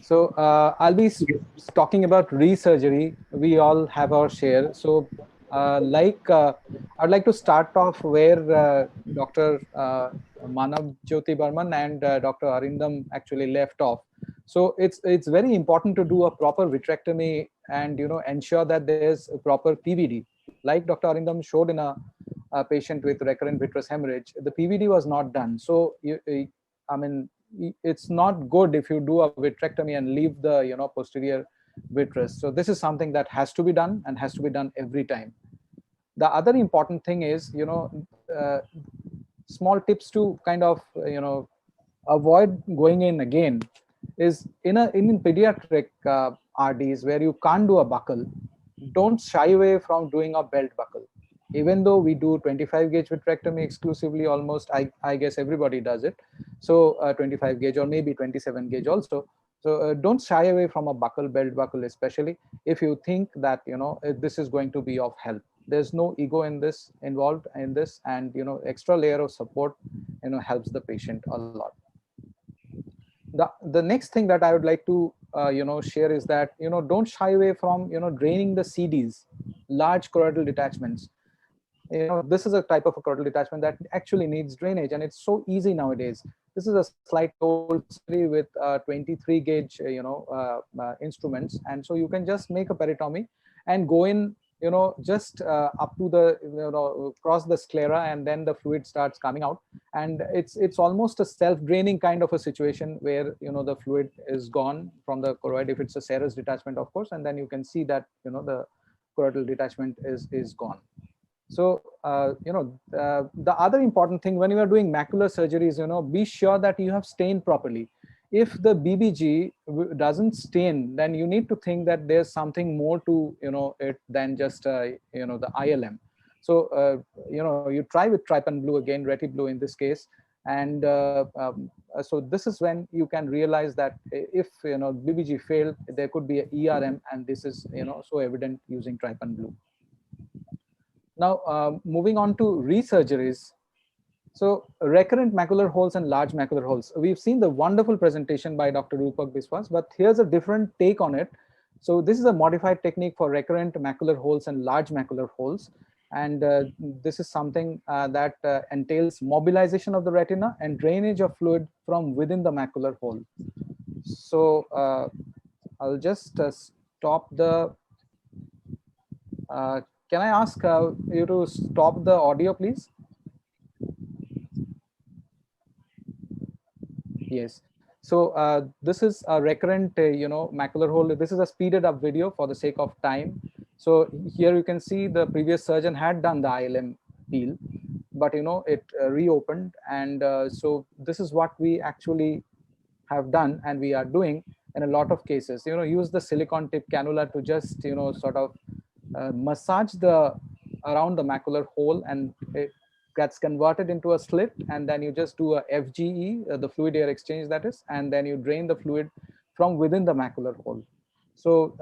So I'll be talking about resurgery. We all have our share. So I'd like to start off where Dr. Manav Jyoti Barman and Dr. Arindam actually left off. So it's very important to do a proper vitrectomy and ensure that there's a proper PVD. Like Dr. Arindam showed in a patient with recurrent vitreous hemorrhage, the PVD was not done. So I mean, it's not good if you do a vitrectomy and leave the posterior vitreous. So this is something that has to be done and has to be done every time. The other important thing is small tips to kind of avoid going in again is in pediatric RDs where you can't do a buckle. Don't shy away from doing a belt buckle. Even though we do 25 gauge vitrectomy exclusively, almost I guess everybody does it. So 25 gauge or maybe 27 gauge also. So don't shy away from a belt buckle, especially if you think that this is going to be of help. There's no ego involved in this, and extra layer of support helps the patient a lot. The next thing that I would like to share is that don't shy away from draining the CDs, large choroidal detachments. This is a type of a choroidal detachment that actually needs drainage, and it's so easy nowadays. This is a slightly old study with 23 gauge instruments, and so you can just make a peritomy and go in just up to the cross the sclera, and then the fluid starts coming out, and it's almost a self-draining kind of a situation where the fluid is gone from the choroid if it's a serous detachment, of course, and then you can see that the choroidal detachment is gone. So the other important thing when you are doing macular surgeries, be sure that you have stained properly. If the BBG doesn't stain, then you need to think that there's something more to it than just the ILM. So you try with trypan blue again, reti blue in this case, and so this is when you can realize that if BBG failed, there could be a ERM, and this is so evident using trypan blue. Now, moving on to resurgeries. So recurrent macular holes and large macular holes. We've seen the wonderful presentation by Dr. Rupak Biswas, but here's a different take on it. So this is a modified technique for recurrent macular holes and large macular holes. And this is something that entails mobilization of the retina and drainage of fluid from within the macular hole. So I'll just stop the can I ask you to stop the audio, please? Yes. So this is a recurrent, macular hole. This is a speeded up video for the sake of time. So here you can see the previous surgeon had done the ILM peel, but it reopened, and so this is what we actually have done, and we are doing in a lot of cases. Use the silicone tip cannula to just sort of massage the around the macular hole, and it gets converted into a slit, and then you just do a FGE, the fluid air exchange, that is, and then you drain the fluid from within the macular hole. So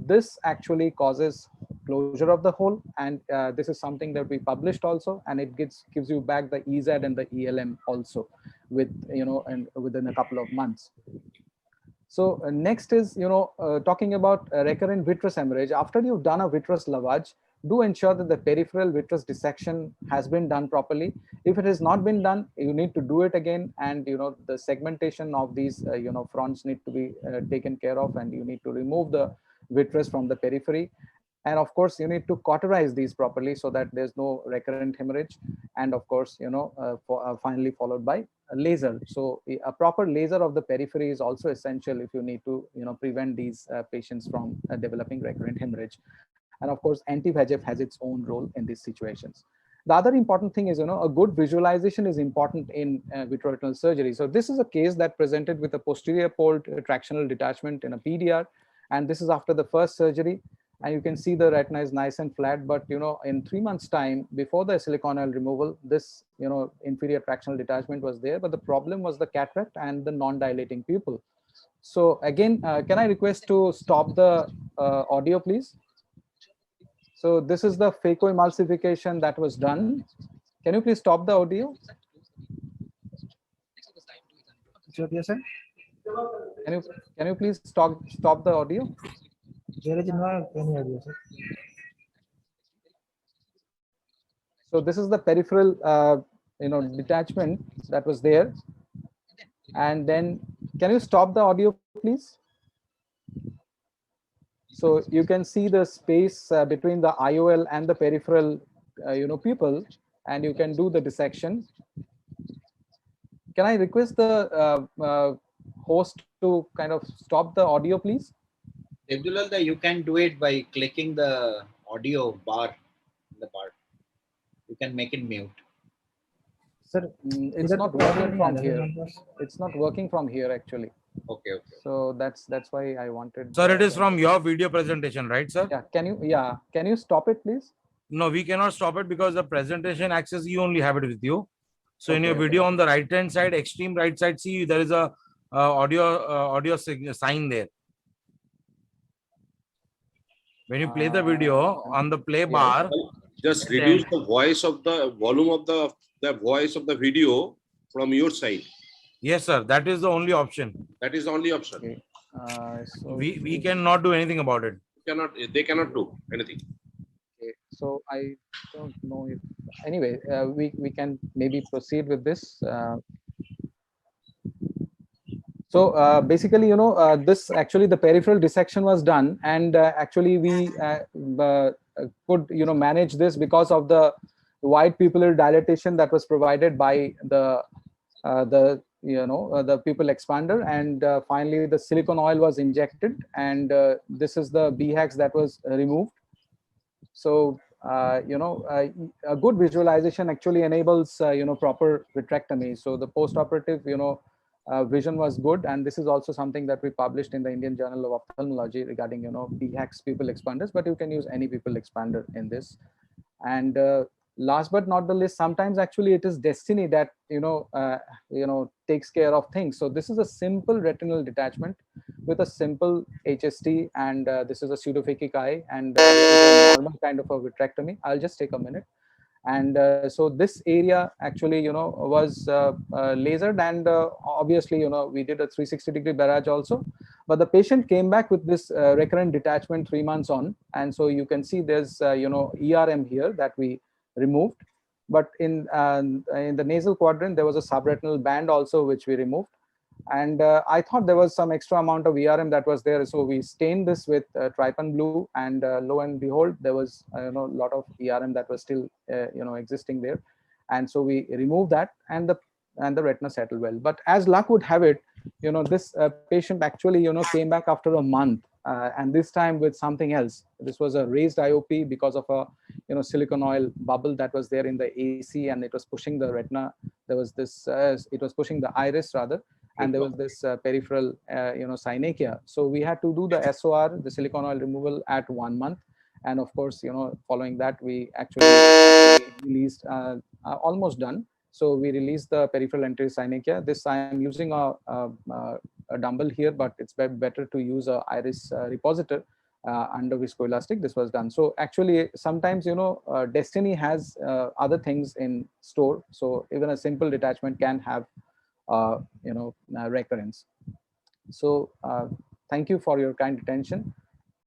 this actually causes closure of the hole, and this is something that we published also, and it gives you back the EZ and the ELM also with and within a couple of months. So next is talking about recurrent vitreous hemorrhage. After you've done a vitreous lavage, do ensure that the peripheral vitreous dissection has been done properly. If it has not been done, you need to do it again, and the segmentation of these fronts need to be taken care of, and you need to remove the vitreous from the periphery. And of course, you need to cauterize these properly so that there's no recurrent hemorrhage. And of course, finally followed by a laser. So a proper laser of the periphery is also essential if you need to prevent these patients from developing recurrent hemorrhage. And of course, anti-VEGF has its own role in these situations. The other important thing is, a good visualization is important in vitreoretinal surgery. So this is a case that presented with a posterior pole tractional detachment in a PDR, and this is after the first surgery. And you can see the retina is nice and flat, but in 3 months time before the siliconal removal, this inferior tractional detachment was there, but the problem was the cataract and the non-dilating pupil. So again, can I request to stop the audio, please? So this is the phacoemulsification that was done. Can you please stop the audio? Yes, sir. Can you please stop the audio? There is no any audio, sir. So this is the peripheral, detachment that was there. And then can you stop the audio, please? So you can see the space between the IOL and the peripheral, pupil, and you can do the dissection. Can I request the host to kind of stop the audio, please? Devdulalda, you can do it by clicking the audio bar in the bar. You can make it mute. Sir, It's इधर not तो audio working नहीं आ from रहा है here. मेरे पास. It's not working from here actually. Okay. So that's why I wanted. Sir, it is from your video presentation, right, sir? Can you stop it, please? No, we cannot stop it because the presentation access, you only have it with you. So in your Okay. video on the right hand side, extreme right side, see there is a audio sign there. When you play the video on the play bar, Just reduce the voice of the volume of the voice of the video from your side. yes, sir, that is the only option. That is the only option. Okay. So We cannot do anything about it. They cannot do anything. okay. So I don't know if anyway we can maybe proceed with this. So basically, this actually the peripheral dissection was done, and actually we could manage this because of the wide pupillary dilatation that was provided by the pupil expander, and finally the silicone oil was injected, and this is the BHAX that was removed. So a good visualization actually enables proper vitrectomy. So the post-operative vision was good, and this is also something that we published in the Indian Journal of Ophthalmology regarding BHAX pupil expanders, but you can use any pupil expander in this. And last but not the least, sometimes actually it is destiny that takes care of things. So this is a simple retinal detachment with a simple HST, and this is a pseudophakic eye, and a normal kind of a vitrectomy. I'll just take a minute. And so this area actually was lasered, and obviously we did a 360-degree barrage also, but the patient came back with this recurrent detachment 3 months on, and so you can see there's ERM here that we removed, but in the nasal quadrant there was a subretinal band also which we removed. And I thought there was some extra amount of ERM that was there, so we stained this with trypan blue, and lo and behold, there was a lot of ERM that was still existing there, and so we removed that, and the retina settled well. But as luck would have it, this patient actually came back after a month, and this time with something else. This was a raised IOP because of a silicone oil bubble that was there in the AC, and it was pushing the retina. There was this it was pushing the iris rather, and there was this peripheral synechia. So we had to do the SOR, the silicone oil removal, at 1 month, and of course following that we actually released almost done. So we released the peripheral anterior synechia. This I am using a dumbbell here, but it's better to use a iris repositor under viscoelastic. This was done. So actually sometimes destiny has other things in store, so even a simple detachment can have recurrence. So thank you for your kind attention.